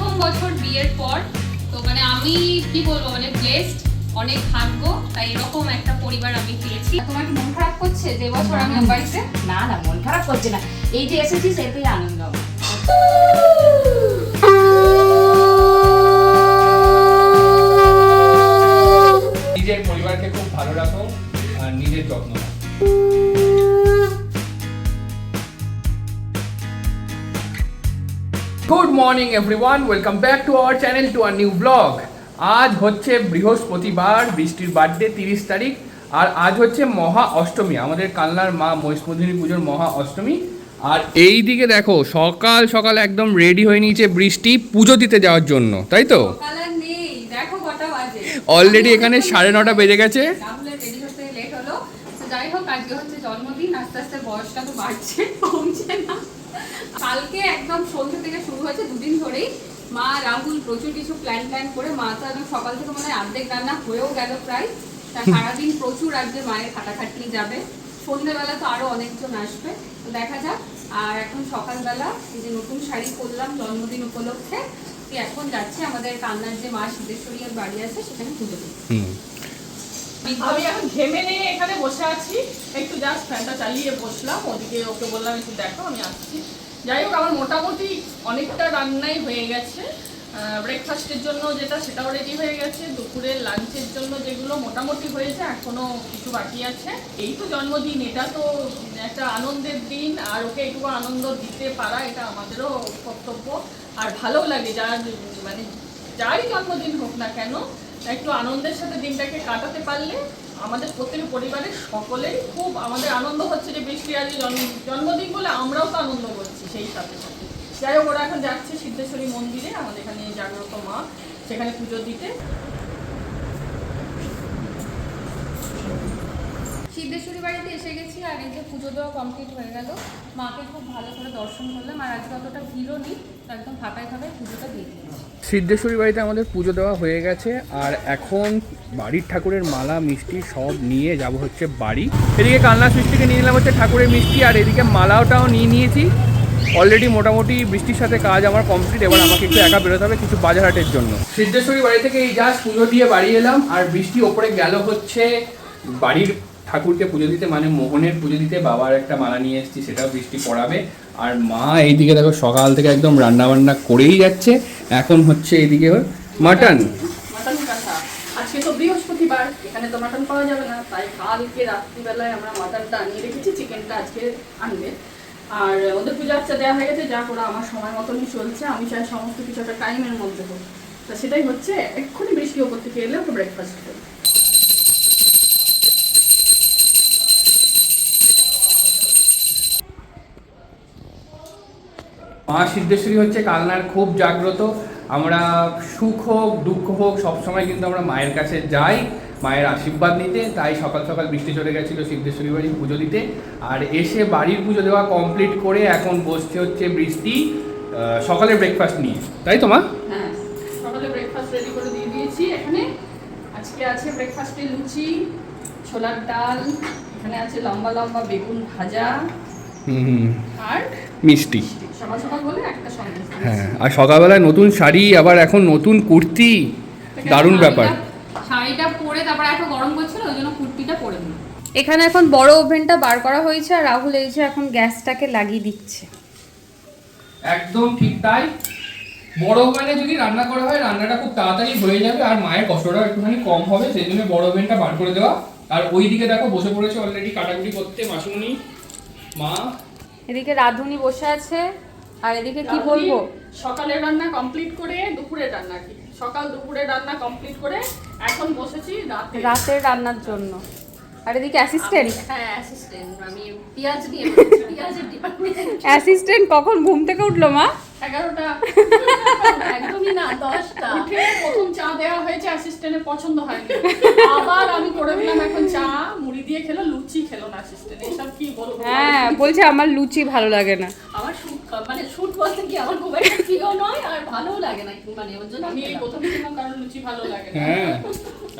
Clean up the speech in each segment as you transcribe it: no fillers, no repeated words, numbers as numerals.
প্রথম বছর বিয়ের পর, তো মানে আমি কি বলবো, মানে ব্লেসড, অনেক ভাগ্য, তাই এরকম একটা পরিবার আমি পেয়েছি। তোমার কি মন খারাপ করছে যে বছর আমি বাড়িতে? না না, মন খারাপ করছে না, এই যে এসেছিস এতেই আনন্দ। নিজের পরিবারকে খুব ভালো রাখো আর নিজের যত্ন নাও। Good morning everyone, welcome back to our channel to a new blog. আজ হচ্ছে বৃহস্পতিবার, বৃষ্টির বার্থডে 30 তারিখ, আর আজ হচ্ছে মহা অষ্টমী, আমাদের কালনার মা মহিষমর্দিনী পুজোর মহা অষ্টমী। আর এই দিকে দেখো সকাল সকাল একদম রেডি হয়ে নিয়েছে বৃষ্টি পুজো দিতে যাওয়ার জন্য, তাই তো? দেখো কটা বাজে, অলরেডি এখানে 9:30 বেজে গেছে। রাহুলের রেডি হতে লেট হলো। তো যাই হোক, আজকে হচ্ছে জন্মদিন, আস্তে আস্তে বয়সটা তো বাড়ছে, কমছে না। কালকে একদম সন্ধ্যে থেকে শুরু হয়েছে, দুদিন ধরেই মা রাহুল প্রচুর কিছু প্ল্যান করে, মা তো একদম সকাল থেকে মনে হয় অর্ধেক রান্না হয়েও গেল প্রায়। তা সারাদিন প্রচুর আজকে মায়ের খাটাখাটনি যাবে, সন্ধ্যেবেলা তো আরো অনেকজন আসবে, তো দেখা যাক। আর এখন সকালবেলা এই যে নতুন শাড়ি পরলাম জন্মদিন উপলক্ষে, এখন যাচ্ছে আমাদের কান্নার যে মা সিদ্ধেশ্বরীর বাড়ি আছে সেখানে পুজো দিতে। আমি এখন ঘেমে নিয়ে এখানে বসে আছি, একটু জাস্ট ফ্যানটা চালিয়ে বসলাম, ওদিকে ওকে বললাম একটু দেখো আমি আসছি। যাই হোক, আমার মোটামুটি অনেকটা রান্নাই হয়ে গেছে। ব্রেকফাস্টের জন্য যেটা সেটাও রেডি হয়ে গেছে, দুপুরের লাঞ্চের জন্য যেগুলো মোটামুটি হয়েছে, এখনো কিছু বাকি আছে। এই তো জন্মদিন, এটা তো একটা আনন্দের দিন, আর ওকে একটু আনন্দ দিতে পারা এটা আমাদেরও কর্তব্য। আর ভালো লাগে যার মানে যারই জন্মদিন হোক না কেন, একটু আনন্দের সাথে দিনটাকে কাটাতে পারলে আমাদের প্রত্যেক পরিবারের সকলেই খুব আমাদের আনন্দ হচ্ছে যে বৃষ্টি আজ জন্মদিন বলে আমরাও তো আনন্দ করছি সেই সাথে সাথে। যাই হোক, ওরা এখন যাচ্ছে সিদ্ধেশ্বরী মন্দিরে, আমাদের এখানে জাগ্রত মা, সেখানে পুজো দিতে। সিদ্ধেশ্বরী বাড়িতে এসে গেছি, আর এই যে পুজো দেওয়া কমপ্লিট হয়ে গেল, মাকে খুব ভালো করে দর্শন করলাম, আর আজকে অতটা ভিড়ও নেই, একদম ফাঁকায় ফাঁকায় পুজোটা দিয়ে দিয়েছি। সিদ্ধেশ্বরী বাড়িতে আমাদের পুজো দেওয়া হয়ে গেছে, আর এখন বাড়ির ঠাকুরের মালা মিষ্টি সব নিয়ে যাব হচ্ছে বাড়ি। এদিকে কালনা সৃষ্টিকে নিয়ে নিলাম হচ্ছে ঠাকুরের মিষ্টি, আর এদিকে মালাটাও নিয়ে নিয়েছি। অলরেডি মোটামুটি বৃষ্টির সাথে কাজ আমার কমপ্লিট, এবার আমাকে একটু একা বেরোতে হবে কিছু বাজার হাটের জন্য। সিদ্ধেশ্বরী বাড়ি থেকে এই জাস্ট পুজো দিয়ে বাড়ি এলাম, আর বৃষ্টি ওপরে গেল হচ্ছে বাড়ির ঠাকুরকে পুজো দিতে, মানে মোহনের পুজো দিতে। বাবার একটা মালা নিয়ে এসেছি, সেটাও বৃষ্টি পড়াবে। আর মা এইদিকে দেখো সকাল থেকে একদম রান্না বান্না করেই যাচ্ছে। এখন হচ্ছে এইদিকে মাটন কষা। আজকে তো বৃহস্পতিবার, এখানে তো মাটন পাওয়া যাবে না, তাই কালকে রাত্রিবেলায় আমরা মাটনটা আনিয়ে রেখেছি, চিকেনটা আজকে আনবে। আর ওদের পূজা আচ্ছা দেওয়া হয়ে গেছে, যা করে আমার সময় মতনই চলছে, আমি চাই সমস্ত কিছু একটা টাইমের মধ্যে হোক। তা সেটাই হচ্ছে, এক্ষুনি বৃষ্টি ওপর থেকে এলে ওকে ব্রেকফাস্ট করি। মা সিদ্ধেশ্বরী হচ্ছে কালনার খুব জাগ্রত। আমরা সুখ হোক দুঃখ হোক সবসময় কিন্তু আমরা মায়ের কাছে যাই মায়ের আশীর্বাদ নিতে। তাই সকাল সকাল বৃষ্টি চলে গেছিলো সিদ্ধেশ্বরী বাড়ি পুজো দিতে, আর এসে বাড়ির পুজো দেওয়া কমপ্লিট করে এখন বসছে হচ্ছে বৃষ্টি সকালে ব্রেকফাস্ট নিয়ে, তাই তো মা? হ্যাঁ, সকালে ব্রেকফাস্ট রেডি করে দিয়ে দিয়েছি। এখানে আজকে আছে ব্রেকফাস্টে লুচি, ছোলার ডাল, এখানে আছে লম্বা লম্বা বেগুন ভাজা, আর মিষ্টি। সকাল সকাল বলে একটা সন্দেশ। হ্যাঁ, আর সকালবেলায় নতুন শাড়ি, আবার এখন নতুন কুর্তি, দারুণ ব্যাপার। শাড়িটা পরে তারপর এত গরম করছিল, ওই জন্য কুর্তিটা পরে নিই। এখানে এখন বড় ওভেনটা বার করা হয়েছে, আর রাহুল এই যে এখন গ্যাসটাকে লাগিয়ে দিচ্ছে। একদম ঠিক তাই। বড় ওভেনে যদি রান্না করা হয় রান্নাটা খুব তাড়াতাড়ি হয়ে যাবে, আর মায়ের কষ্টটাও একটুখানি কম হবে, সেই জন্য বড় ওভেনটা বার করে দেওয়া। আর ওইদিকে দেখো বসে পড়েছে অলরেডি কাটাকুটি করতে মাসুমনি, মা। এদিকে রাধুনি বসে আছে, আর এদিকে কি বলবো, সকালের রান্না কমপ্লিট করে দুপুরের রান্না, কি সকাল দুপুরের রান্না কমপ্লিট করে এখন বসেছি রাতের রান্নার জন্য। আর এদিকে অ্যাসিস্ট্যান্ট, হ্যাঁ অ্যাসিস্ট্যান্ট, আমি পেঁয়াজ নিয়ে পেঁয়াজের ডিপার্টমেন্ট। অ্যাসিস্ট্যান্ট কখন ঘুম থেকে উঠলো মা? 11টা, একদমই না 10টা উঠে প্রথম চা দেওয়া হয়েছে, অ্যাসিস্ট্যান্টের পছন্দ হয়নি, আবার আমি করে দিলাম এখন চা, মুড়ি দিয়ে খেলো, লুচি খেলো না অ্যাসিস্ট্যান্ট। এসব কি বলবো? হ্যাঁ, বলছে আমার লুচি ভালো লাগে না। আমার মানে শুট বলতে কি আমার খুব একটা প্রিয় নয়, আর ভালোও লাগে না, মানে ওর জন্য আমি এই প্রথমে খেলাম, কারণ লুচি ভালো লাগে না। হ্যাঁ,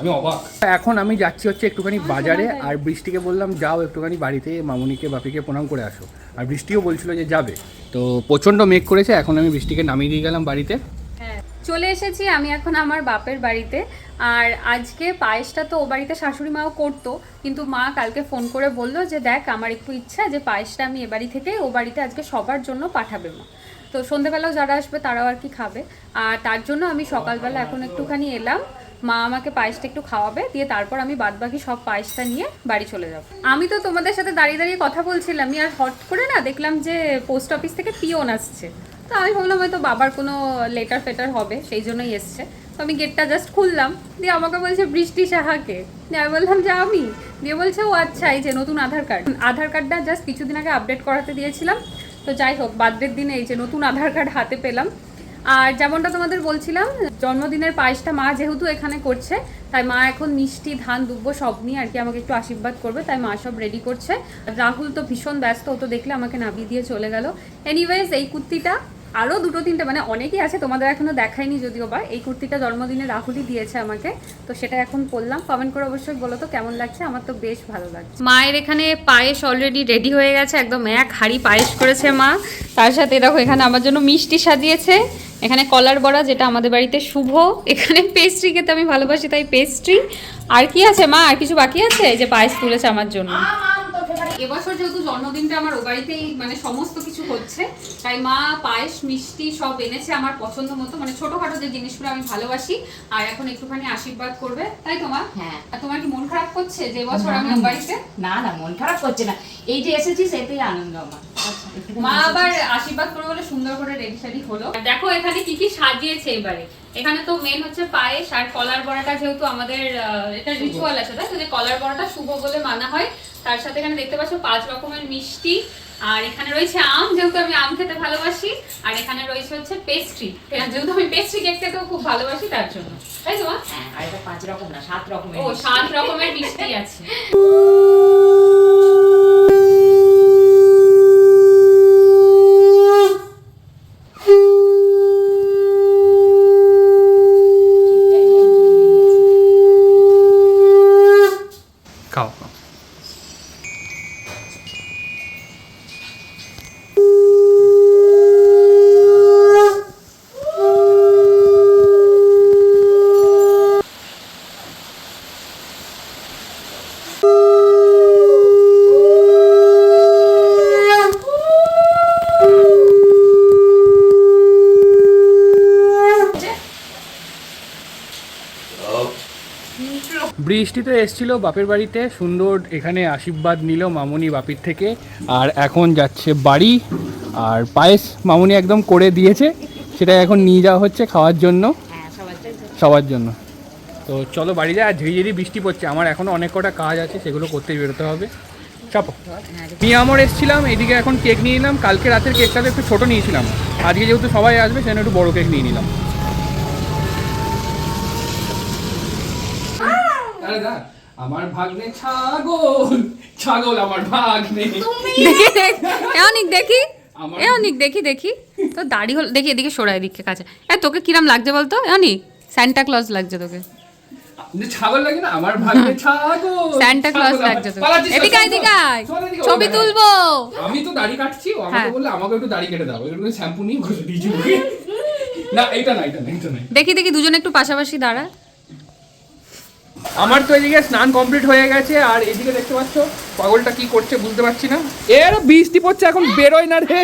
আমি অবাক। এখন আমি যাচ্ছি হচ্ছে একটুখানি বাজারে, আর বৃষ্টিকে বললাম যাও একটুখানি বাড়িতে মামুনিকে বাপিকে প্রণাম করে আসো, আর বৃষ্টিও বলছিল যে যাবে। তো প্রচণ্ড মেঘ করেছে, এখন আমি বৃষ্টিকে নামিয়ে দিয়ে গেলাম বাড়িতে। হ্যাঁ, চলে এসেছি আমি এখন আমার বাপের বাড়িতে। আর আজকে পায়েসটা তো ও বাড়িতে শাশুড়ি মাও করতো, কিন্তু মা কালকে ফোন করে বললো যে দেখ আমার একটু ইচ্ছা যে পায়েসটা আমি এ বাড়ি থেকে ও বাড়িতে আজকে সবার জন্য পাঠাবে মা। তো সন্ধ্যেবেলাও যারা আসবে তারাও আর কি খাবে, আর তার জন্য আমি সকালবেলা এখন একটুখানি এলাম। মা আমাকে পায়েসটা একটু খাওয়াবে, দিয়ে তারপর আমি বাদবাকি সব পায়েসটা নিয়ে বাড়ি চলে যাব। আমি তো তোমাদের সাথে দাঁড়িয়ে দাঁড়িয়ে কথা বলছিলাম, আর হট করে না দেখলাম যে পোস্ট অফিস থেকে পিওন আসছে। তো আমি ভাবলাম হয়তো বাবার কোনো লেটার ফেটার হবে, সেই জন্যই এসছে। তো আমি গেটটা জাস্ট খুললাম, দিয়ে আমাকে বলছে বৃষ্টি সাহাকে। দিয়ে আমি বললাম যে আমি, দিয়ে বলছে ও আচ্ছা এই যে নতুন আধার কার্ডটা জাস্ট কিছুদিন আগে আপডেট করাতে দিয়েছিলাম। তো যাই হোক বার্থডের দিনে এই যে নতুন আধার কার্ড হাতে পেলাম। আর যেমনটা তোমাদের বলছিলাম, জন্মদিনের পায়েসটা মা যেহেতু এখানে করছে, তাই মা এখন মিষ্টি ধান দুব্বো সব নিয়ে আর কি আমাকে একটু আশীর্বাদ করবে, তাই মা সব রেডি করছে। রাহুল তো ভীষণ ব্যস্ত, ও তো দেখলে আমাকে নামিয়ে দিয়ে চলে গেল। এনিওয়েজ এই কুর্তিটা আরও দুটো তিনটে মানে অনেকই আছে, তোমাদের এখনও দেখাইনি যদিও বা। এই কুর্তিটা জন্মদিনে রাহুলই দিয়েছে আমাকে, তো সেটা এখন পরলাম। কমেন্ট করে অবশ্যই বলো তো কেমন লাগছে, আমার তো বেশ ভালো লাগছে। মায়ের এখানে পায়েস অলরেডি রেডি হয়ে গেছে, একদম এক হাঁড়ি পায়েস করেছে মা। তার সাথে দেখো এখানে আমার জন্য মিষ্টি সাজিয়েছে, এখানে কলার বড়া যেটা আমাদের বাড়িতে শুভ, এখানে পেস্ট্রি খেতে আমি ভালোবাসি তাই পেস্ট্রি। আর কি আছে মা, আর কিছু বাকি আছে? এই যে পায়েস তুলেছে আমার জন্য। এবছর যেহেতু জন্মদিনটা আমার ও বাড়িতেই মানে সমস্ত কিছু হচ্ছে, তাই মা পায়েস মিষ্টি সব এনেছে আমার পছন্দ মতো, মানে ছোটখাটো যে জিনিসগুলো আমি ভালোবাসি। আর এখন একটুখানি আশীর্বাদ করবে, তাই তো মা? হ্যাঁ। আর তোমার কি মন খারাপ করছে যে এবছর আমি ও বাড়িতে? না না, মন খারাপ করছে না, এই যে এসেছিস এতেই আনন্দ আমার। মা আবার আশীর্বাদ করে বলে সুন্দর করে রেডি শাড়ি হলো। দেখো এখানে কি কি সাজিয়েছে এবারে। এখানে তো মেন হচ্ছে পায়েস আর কলার বড়াটা, যেহেতু আমাদের এটা রিচুয়াল আছে তাই তো, যে কলার বড়াটা শুভ বলে মানা হয়। তার সাথে এখানে দেখতে পাচ্ছ 5 রকমের মিষ্টি, আর এখানে রয়েছে আম, যেহেতু আমি আম খেতে ভালোবাসি। আর এখানে রয়েছে হচ্ছে পেস্ট্রি, যেহেতু আমি পেস্ট্রি কেক খেতেও খুব ভালোবাসি তার জন্য, তাই তো মা? হ্যাঁ, আর এটা 5 রকম না 7 রকমের। ও 7 রকমের মিষ্টি আছে। খাও। বৃষ্টি তো এসেছিল বাপের বাড়িতে, সুন্দর এখানে আশীর্বাদ নিল মামুনি বাপির থেকে। আর এখন যাচ্ছে বাড়ি, আর পায়েস মামুনি একদম করে দিয়েছে, সেটা এখন নিয়ে যাওয়া হচ্ছে খাওয়ার জন্য হ্যাঁ, সবার জন্য। তো চলো বাড়ি যায়, আর ঝিরিঝিরি বৃষ্টি পড়ছে, আমার এখনও অনেক কটা কাজ আছে, সেগুলো করতে বেরোতে হবে। চাপো। মিয়ামর এসেছিলাম, এদিকে এখন কেক নিয়ে নিলাম। কালকে রাতের কেকটা তো একটু ছোটো নিয়েছিলাম, আজকে যেহেতু সবাই আসবে সেজন্য একটু বড়ো কেক নিয়ে নিলাম। আমার ভাগ্নে ছাগল আমার ভাগ্নে। দেখি তো দাড়ি হল, দেখি এদিকে সরাই দিকে কাছে। তোকে কিরাম লাগছে বলতো অনিক? সান্টা ক্লজ লাগছে তোকে। ছাগল লাগে না, আমার ভাগ্নে ছাগল, সান্টা ক্লজ লাগছে তোকে। এদিকে ছবি তুলবো। আমি তো দাড়ি কাটছি, ও আমাকে বললে আমাকে একটু দাড়ি কেটে দাও, একটু শ্যাম্পু নিয়ে ঘষে দিয়েছি। না এটা না। দেখি দুজনে একটু পাশাপাশি দাঁড়া। আমার তো এদিকে স্নান কমপ্লিট হয়ে গেছে, আর এদিকে দেখতে পাচ্ছ পাগলটা কি করছে বুঝতে পারছি না। এর বৃষ্টি পড়ছে, এখন বেরোয় না রে।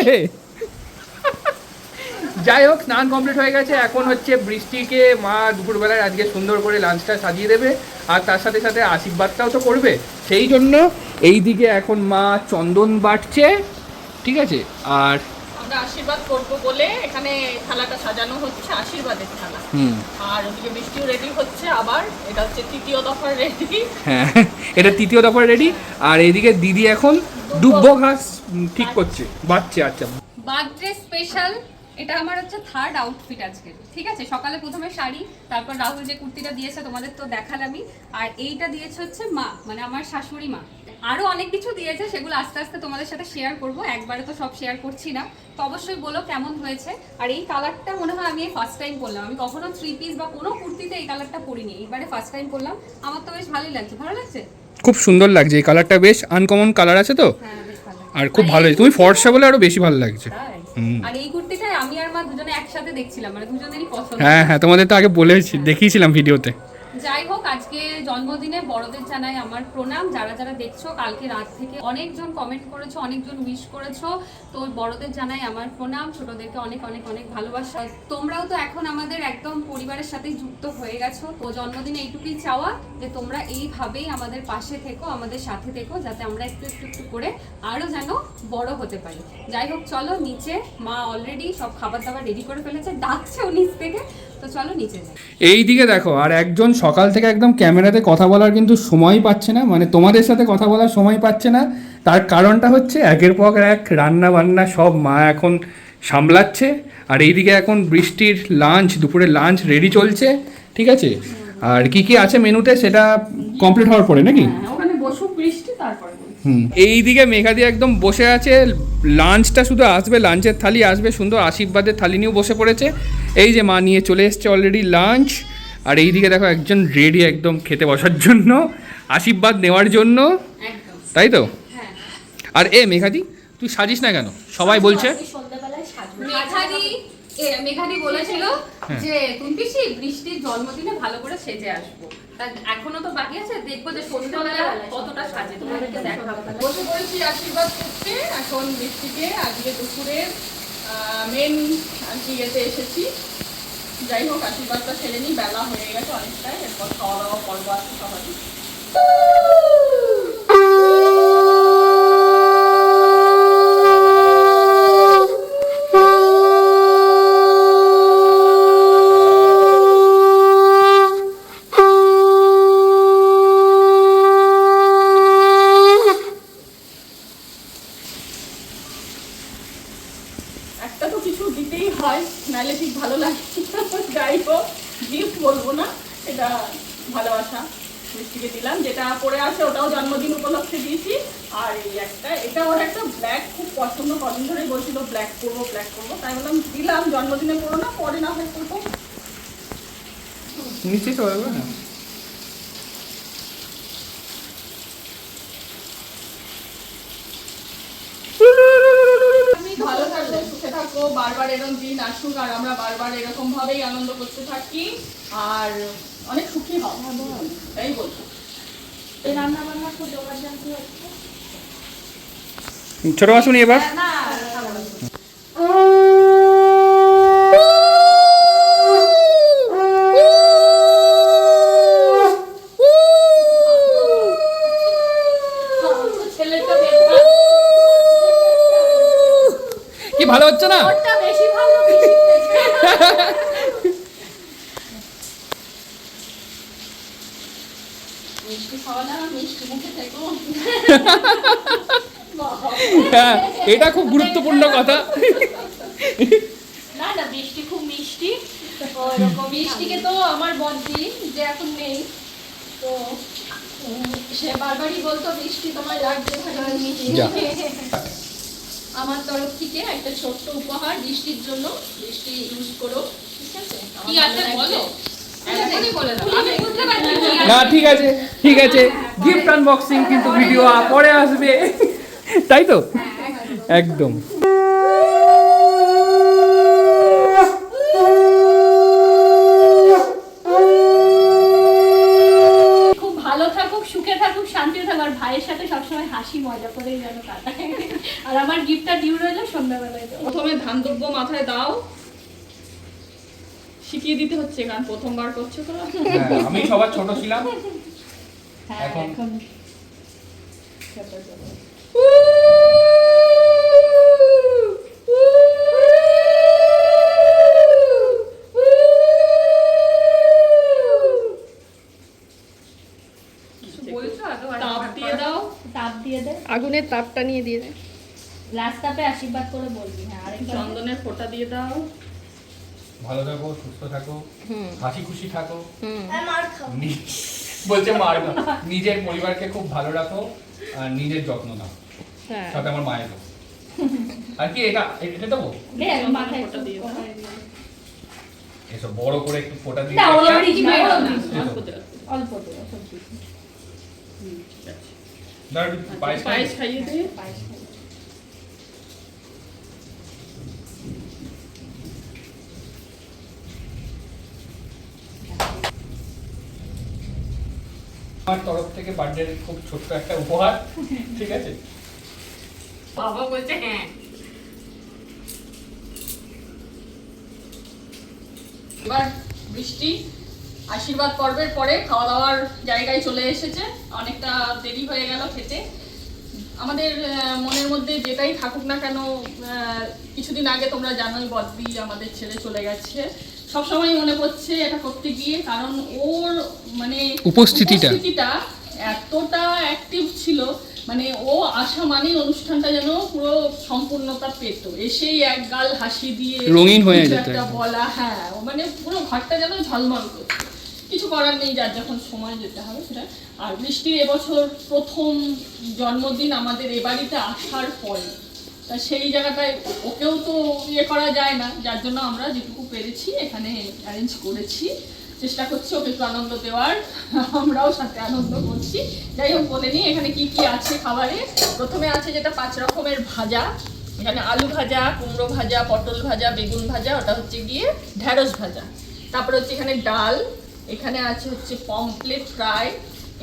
যাই হোক স্নান কমপ্লিট হয়ে গেছে, এখন হচ্ছে বৃষ্টিকে মা দুপুরবেলায় আজকে সুন্দর করে লাঞ্চটা সাজিয়ে দেবে, আর তার সাথে সাথে আশীর্বাদটাও তো করবে। সেই জন্য এইদিকে এখন মা চন্দন বাটছে, ঠিক আছে। আর আমরা আশীর্বাদ করবো বলে এখানে থালাটা সাজানো হচ্ছে, আশীর্বাদের থালা। আর ওদিকে বৃষ্টিও রেডি হচ্ছে, আবার এটা হচ্ছে 3য় দফার রেডি। হ্যাঁ, এটা 3য় দফার রেডি। আর এদিকে দিদি এখন দুব্বো ঘাস ঠিক করছে, বাচ্চা। আচ্ছা, বার্থডে স্পেশাল এটা আমার হচ্ছে 3rd আউটফিট আজকে, ঠিক আছে। সকালে প্রথমে শাড়ি, তারপর রাহুল যে কুর্তিটা দিয়েছে তোমাদের তো দেখালামই, আর এইটা দিয়েছে হচ্ছে মা, মানে আমার শাশুড়ি মা। আরও অনেক কিছু দিয়েছে, সেগুলো আস্তে আস্তে তোমাদের সাথে শেয়ার করব, একবারে তো সব শেয়ার করছি না। তো অবশ্যই বলো কেমন হয়েছে। আর এই কালারটা মনে হয় আমি ফার্স্ট টাইম পরলাম, আমি কখনো 3 পিস বা কোনো কুর্তিতে এই কালারটা পরিনি, এইবারে ফার্স্ট টাইম পরলাম। আমার তো বেশ ভালোই লাগছে। ভালো লাগছে, খুব সুন্দর লাগছে, এই কালারটা বেশ আনকমন কালার আছে তো। হ্যাঁ বেশ ভালো। আর খুব ভালো, তুমি ফর্সা বলে আরো বেশি ভালো লাগছে। আর এই কুর্তিটাই আমি আর মা দুজনে একসাথে দেখছিলাম, মানে দুজনেরই পছন্দ। হ্যাঁ হ্যাঁ, তোমাদের তো আগে বলেছি, দেখিয়েছিলাম ভিডিওতে। যাই হোক, আজকে জন্মদিনে বড়দের জানাই আমার প্রণাম। যারা যারা দেখছো, কালকে রাত থেকে অনেকজন কমেন্ট করেছো, অনেকজন উইশ করেছো, তো বড়দের জানাই আমার প্রণাম, ছোটদেরকে অনেক অনেক অনেক ভালোবাসা। তোমরাও তো এখন আমাদের একদম পরিবারের সাথে যুক্ত হয়ে গেছো, তো জন্মদিনে এইটুকুই চাওয়া যে তোমরা এইভাবেই আমাদের পাশে থেকো, আমাদের সাথে থেকো, যাতে আমরা একটু একটু একটু করে আরও যেন বড় হতে পারি। যাই হোক, চলো নিচে, মা অলরেডি সব খাবার দাবার রেডি করে ফেলেছে, ডাকছেও নিচ থেকে, তো চলো নিচে যাই। এই দিকে দেখো, আর একজন সকাল থেকে একদম ক্যামেরাতে কথা বলার কিন্তু সময় পাচ্ছে না, মানে তোমাদের সাথে কথা বলার সময় পাচ্ছে না। তার কারণটা হচ্ছে একের পর এক রান্না বান্না সব মা এখন সামলাচ্ছে। আর এইদিকে এখন বৃষ্টির লাঞ্চ, দুপুরে লাঞ্চ রেডি চলছে, ঠিক আছে। আর কি কি আছে মেনুতে সেটা কমপ্লিট হওয়ার পরে নাকি? ওখানে বসুক বৃষ্টি, তারপরে এইদিকে মেঘাদি একদম বসে আছে, লাঞ্চটা শুধু আসবে, লাঞ্চের থালি আসবে, সুন্দর আশীর্বাদের থালি নিয়েও বসে পড়েছে। এই যে মা নিয়ে চলে এসছে অলরেডি লাঞ্চ। আর এইদিকে দেখো একজন রেডি একদম খেতে বসার জন্য, আশীর্বাদ নেওয়ার জন্য, একদম, তাই তো? হ্যাঁ। আর মেঘাদি, তুই সাজিস না কেন? সবাই বলছে। সন্ধ্যাবেলায় সাজবো। মেঘাদি বলেছিল হ্যাঁ। যে তুমি পিসি বৃষ্টির জন্মদিনে ভালো করে সেজে আসবো, তা এখনো তো বাকি আছে, দেখবো যে সন্ধ্যাবেলা কতটা সাজে, তোমাদেরকে দেখাবো। বসে পড়েছি আশীর্বাদ করতে। এখন বৃষ্টিকে আজকে দুপুরের মেন আর কি ইয়েতে এসেছি। যাই হোক, আশীর্বাদটা সেরে নিই, বেলা হয়ে গেছে অনেকটাই, এরপর খাওয়া দাওয়া পর্ব আছে সবারই। একটা তো কিছু দিতেই হয়, নাহলে ঠিক ভালো লাগে না। যাই হোক, গিফট বলবো না, এটা ভালোবাসা। বৃষ্টিকে দিলাম, যেটা পরে আছে ওটাও জন্মদিন উপলক্ষে দিয়েছি। আর এই একটা, এটা ওর একটা ব্ল্যাক খুব পছন্দ, কদিন ধরে বলছিল ব্ল্যাক করবো ব্ল্যাক করবো, তাই বললাম দিলাম, জন্মদিনে করো না, পরে না হয় করবো। নিচে তো না। ভালো থাকো, সুখে থাকো, বারবার এরকম দিন আসুক, আর আমরা বারবার এরকম ভাবেই আনন্দ করতে থাকি, আর অনেক সুখী হও, তাই বলবো। এই রান্না বান্না খুব জোগাড় জানতে হচ্ছে। ছোট মাসুনি এবার। না, ছেলেটা কি ভালো হচ্ছে না? ওটা বেশি ভালো মিষ্টি খাওয়া না, মিষ্টি মুখে থেকো। হ্যাঁ, এটা খুব গুরুত্বপূর্ণ কথা। না না, বৃষ্টি খুব মিষ্টি। ওরকম বৃষ্টিকে তো আমার বদ্দি, যে এখন নেই, তো সে বারবারই বলতো বৃষ্টি তোমার লাগছে ভালো মিষ্টি। যা। আমার তরফ থেকে একটা ছোট্ট উপহার বৃষ্টির জন্য, বৃষ্টি ইউজ করো, ঠিক আছে? কি আছে বলো? এখনই বলে দাও, আমি বুঝতে পারছি কি আছে। না ঠিক আছে, ঠিক আছে, গিফট আনবক্সিং কিন্তু ভিডিও পরে আসবে, তাই তো? একদম। খুব ভালো থাকুক, সুখে থাকুক, শান্তিতে থাকুক, আর ভাইয়ের সাথে সবসময় হাসি মজা করেই যেন কাটায়। আর আমার গিফটটা ডিউ রইলো সন্ধ্যাবেলায়। প্রথমে ধান দুব্য মাথায় দাও, শিখিয়ে দিতে হচ্ছে, কারণ প্রথমবার করছো তো। হ্যাঁ, আমি সবার ছোট ছিলাম, হ্যাঁ, এখন এখন কিছু বলছো আদৌ? তাপ দিয়ে দাও, তাপ দিয়ে দে, আগুনের তাপটা নিয়ে দিয়ে দে। লাস্ট তাপে আশীর্বাদ করে বলবি। হ্যাঁ, আরেকবার চন্দনের ফোঁটা দিয়ে দাও। ভালো থাকো, সুস্থ থাকো, হাসি খুশি থাকো, মার খাও। বলছে মার না, নিজের পরিবারকে খুব ভালো রাখো আর নিজের যত্ন নাও, সাথে আমার মায়েরও। আর কি এটা এটা দেবো? দে, মাথায় ফোঁটা দিয়ে দাও। এসব বড় করে একটু ফোঁটা দিয়ে না, already না, দিয়ে দাও। অল্প দাও। অল্প দে, অল্প দে। দাঁড়া, পায়েস খাই। পায়েস খাইয়ে দে। পায়েস খাই। আমার তরফ থেকে বার্থডে খুব ছোট্ট একটা উপহার, ঠিক আছে? বাবা বলছে হ্যাঁ। এবার বৃষ্টি আশীর্বাদ পর্বের পরে খাওয়া দাওয়ার জায়গায় চলে এসেছে। অনেকটা দেরি হয়ে গেল খেতে। আমাদের মনের মধ্যে যেটাই থাকুক না কেন, কিছুদিন আগে তোমরা জানোই বদ্দি আমাদের ছেড়ে চলে গেছে। সবসময় মনে পড়ছে এটা করতে গিয়ে, কারণ ওর মানে উপস্থিতিটা এতটা অ্যাক্টিভ ছিল, মানে ও আসা মানেই অনুষ্ঠানটা যেন পুরো সম্পূর্ণতা পেত। এসেই এক গাল হাসি দিয়ে রঙিন হয়ে কিছু যেত একটা বলা, হ্যাঁ মানে পুরো ঘরটা যেন ঝলমল করতো। কিছু করার নেই, যার যখন সময় যেতে হবে সেটা। আর বৃষ্টির এবছর প্রথম জন্মদিন আমাদের এ বাড়িতে আসার পরে, তা সেই জায়গাটায় ওকেও তো ইয়ে করা যায় না, যার জন্য আমরা যেটুকু পেরেছি এখানে অ্যারেঞ্জ করেছি, চেষ্টা করছি ওকে একটু আনন্দ দেওয়ার, আমরাও সাথে আনন্দ করছি। যাই হোক, বলে নিই এখানে কি কি আছে খাবারে। প্রথমে আছে যেটা 5 রকমের ভাজা, এখানে আলু ভাজা, কুমড়ো ভাজা, পটল ভাজা, বেগুন ভাজা, ওটা হচ্ছে গিয়ে ঢ্যাঁড়স ভাজা। তারপরে হচ্ছে এখানে ডাল, এখানে আছে হচ্ছে পমফ্লেট ফ্রাই,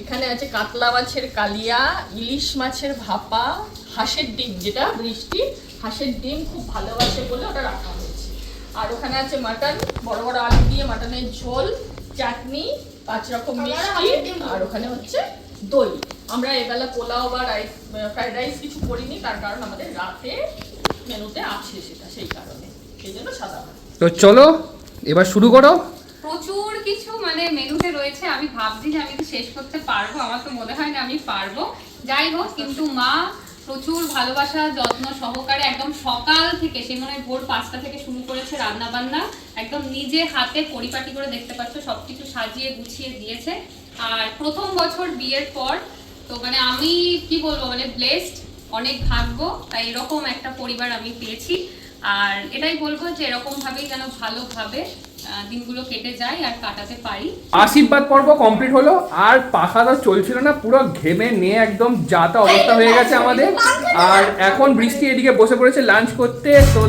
এখানে আছে কাতলা মাছের কালিয়া, ইলিশ মাছের ভাপা, হাঁসের ডিম, যেটা বৃষ্টি হাঁসের ডিম খুব ভালোবাসে বলে ওটা রাখা হয়েছে। আর ওখানে আছে মাটন, বড় বড় আলু দিয়ে মাটনের ঝোল, চাটনি, 5 রকম মিষ্টি, আর ওখানে হচ্ছে দই। আমরা এবেলা পোলাও বা রাইস, ফ্রাইড রাইস কিছু করিনি, তার কারণ আমাদের রাতে মেনুতে আছে সেটা, সেই কারণে, সেই জন্য সাদা ভাত। তো চলো এবার শুরু করো। প্রচুর কিছু মানে মেনুতে রয়েছে, আমি ভাবছি যে আমি তো শেষ করতে পারবো, আমার তো মনে হয় না আমি পারবো। যাই হোক, কিন্তু মা প্রচুর ভালোবাসা যত্ন সহকারে একদম সকাল থেকে, সে মনে হয় ভোর 5টা থেকে শুরু করেছে রান্না বান্না, একদম নিজে হাতে পরিপাটি করে, দেখতে পাচ্ছ সবকিছু সাজিয়ে গুছিয়ে দিয়েছে। আর প্রথম বছর বিয়ের পর তো মানে আমি কি বলবো, মানে ব্লেসড, অনেক ভাগ্য, তাই এরকম একটা পরিবার আমি পেয়েছি। আর এটাই বলবো যে এরকম ভাবেই যেন ভালোভাবে দিনগুলো কেটে যায় আর কাটাতে পারি। আশীর্বাদ পর্ব কমপ্লিট হলো, আর পাখা তো চলছিল না, পুরো ঘেমে নিয়ে একদম যাতা অবস্থা হয়ে গেছে আমাদের। আর এখন বৃষ্টি এদিকে বসে পড়েছে লাঞ্চ করতে। তো